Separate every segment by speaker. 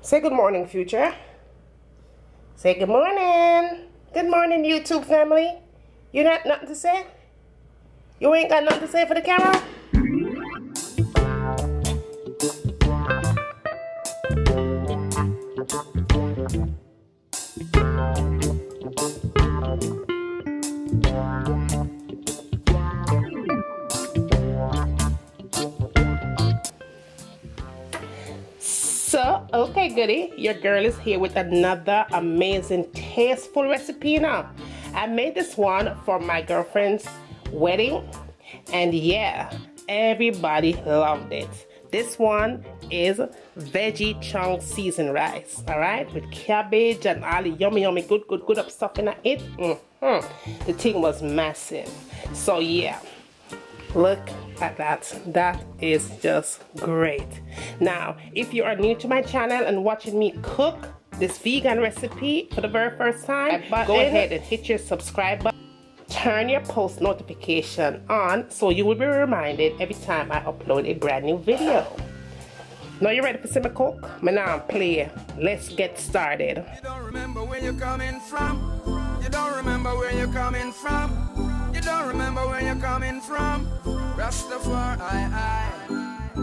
Speaker 1: Say good morning, future. Say good morning. Good morning, YouTube family. You got nothing to say? You ain't got nothing to say for the camera? So, okay goodie, your girl is here with another amazing tasteful recipe now. I made this one for my girlfriend's wedding and yeah, everybody loved it. This one is veggie chunk seasoned rice, alright, with cabbage and all the yummy good up stuff in it. The thing was massive. So yeah, look at that. That is just great. Now, if you are new to my channel and watching me cook this vegan recipe for the very first time, go ahead and hit your subscribe button. Turn your post notification on so you will be reminded every time I upload a brand new video. Now you ready for some cook? Me now play. Let's get started. You don't remember where you're coming from. You don't remember where you're coming from. You don't remember where you're coming from. Rastafari,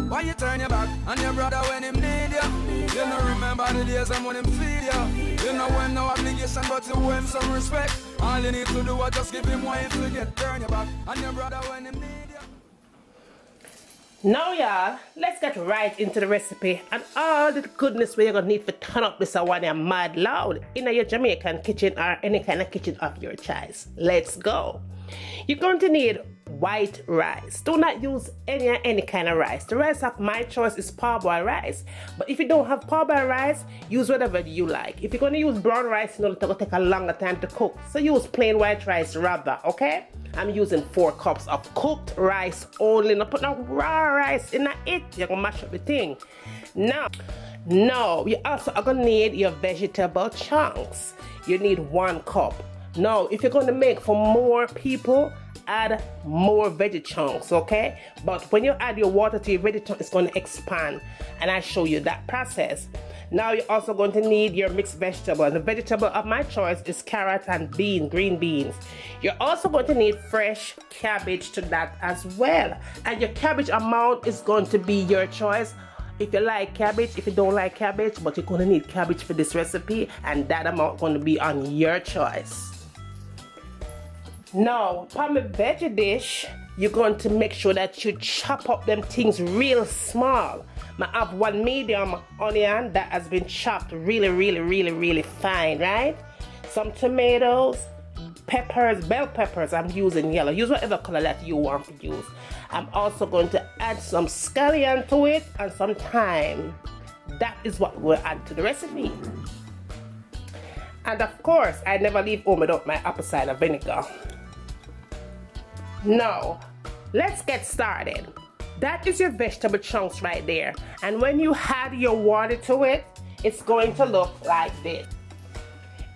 Speaker 1: why you turn your back on your brother when him need you? You don't remember the days when him feed you. You know when no obligation but you owe him some respect. All you need to do is just give him what you forget. Turn your back on your brother when him need you. Now y'all, let's get right into the recipe and all the goodness where you're gonna need to turn up this one you're mad loud in your Jamaican kitchen or any kind of kitchen of your choice. Let's go. You're going to need white rice. Do not use any kind of rice. The rice of my choice is parboiled rice. But if you don't have parboiled rice, use whatever you like. If you're going to use brown rice, it's going to take a longer time to cook. So use plain white rice rather, okay? I'm using 4 cups of cooked rice only. Not put no raw rice in it. You're going to mash up the thing. Now, you also are going to need your vegetable chunks. You need 1 cup. Now, if you're going to make for more people, add more veggie chunks, okay? But when you add your water to your veggie chunk, it's going to expand, and I show you that process. Now, you're also going to need your mixed vegetable, and the vegetable of my choice is carrot and green beans. You're also going to need fresh cabbage to that as well, and your cabbage amount is going to be your choice. If you like cabbage, if you don't like cabbage, but you're going to need cabbage for this recipe, and that amount going to be on your choice. Now, for my veggie dish, you're going to make sure that you chop up them things real small. I have 1 medium onion that has been chopped really fine, right? Some tomatoes, peppers, bell peppers, I'm using yellow. Use whatever color that you want to use. I'm also going to add some scallion to it and some thyme. That is what we'll add to the recipe. And of course, I never leave home without my apple cider vinegar. Now, let's get started. That is your vegetable chunks right there. And when you add your water to it, it's going to look like this.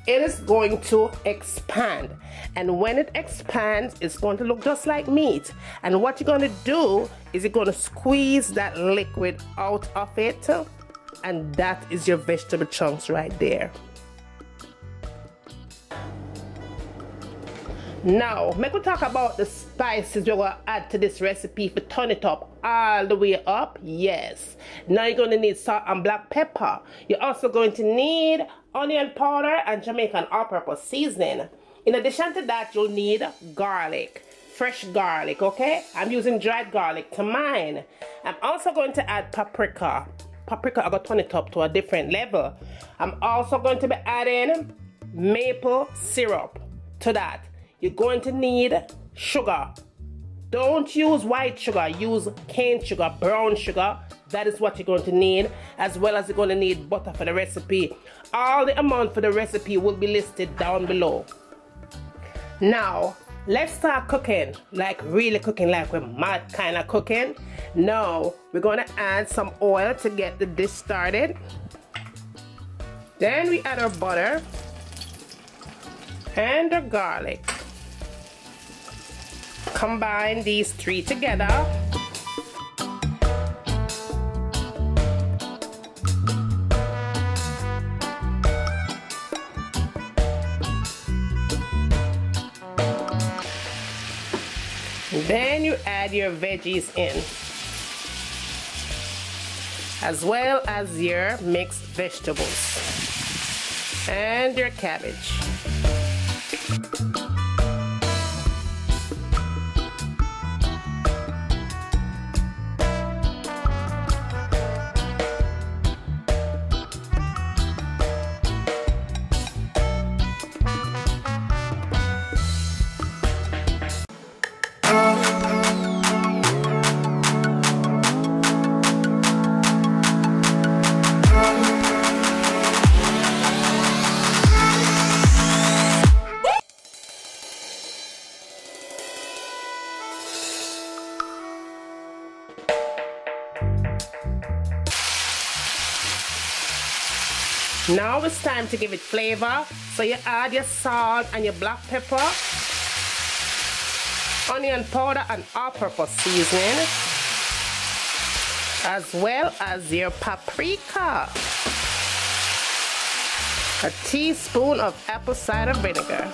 Speaker 1: It is going to expand. And when it expands, it's going to look just like meat. And what you're going to do is you're going to squeeze that liquid out of it. And that is your vegetable chunks right there. Now, make we talk about the spices we're going to add to this recipe for turn it up all the way up. Yes. Now you're going to need salt and black pepper. You're also going to need onion powder and Jamaican all-purpose seasoning. In addition to that, you'll need garlic. Fresh garlic, okay? I'm using dried garlic to mine. I'm also going to add paprika. Paprika, I'm going to turn it up to a different level. I'm also going to be adding maple syrup to that. You're going to need sugar. Don't use white sugar, use cane sugar, brown sugar. That is what you're going to need, as well as you're going to need butter for the recipe. All the amount for the recipe will be listed down below. Now, let's start cooking, like really cooking, like we're mad kind of cooking. Now, we're going to add some oil to get the dish started. Then we add our butter and our garlic. Combine these 3 together.
Speaker 2: Then you add your veggies in, as well as your mixed vegetables and your cabbage. Now it's time to give it flavor, so you add your salt and your black pepper, onion powder and all-purpose seasoning, as well as your paprika, a teaspoon of apple cider vinegar.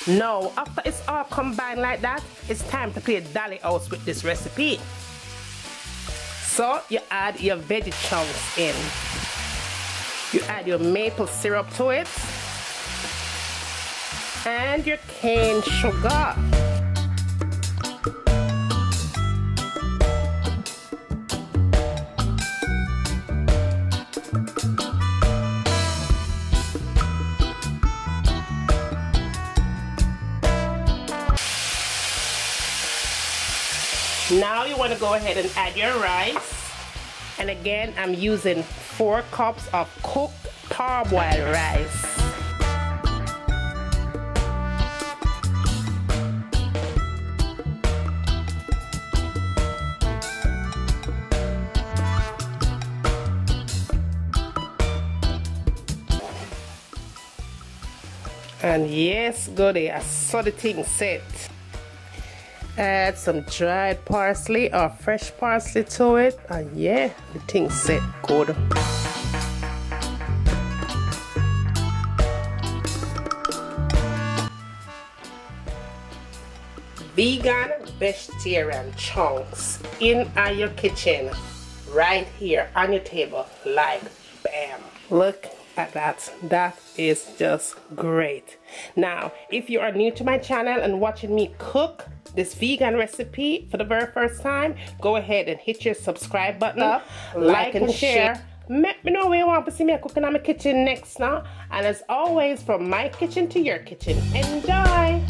Speaker 2: Now, after it's all combined like that, it's time to play dolly house with this recipe. So you add your veggie chunks in. You add your maple syrup to it and your cane sugar. Now you want to go ahead and add your rice, and again I'm using 4 cups of cooked parboiled rice. And yes, goody, I saw the thing set. Add some dried parsley or fresh parsley to it, and yeah, the thing set good. Vegan vegetarian chunks in your kitchen, right here on your table, like bam. Look at that. That is just great. Now, if you are new to my channel and watching me cook this vegan recipe for the very first time, go ahead and hit your subscribe button, like and share. Let me know where you want to see me cooking in my kitchen next now. And as always, from my kitchen to your kitchen, enjoy!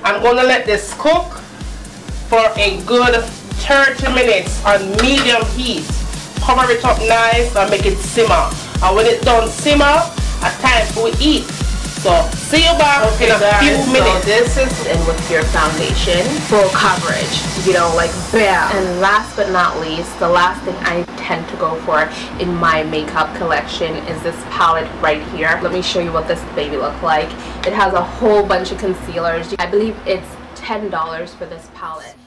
Speaker 2: I'm going to let this cook for a good 30 minutes on medium heat. Cover it up nice and make it simmer. And when it's done simmer, it's time for we eat. So see you back in a few minutes.
Speaker 3: So this is in with your foundation, full coverage, you know, like bam. And last but not least, the last thing I tend to go for in my makeup collection is this palette right here. Let me show you what this baby looks like. It has a whole bunch of concealers. I believe it's $10 for this palette.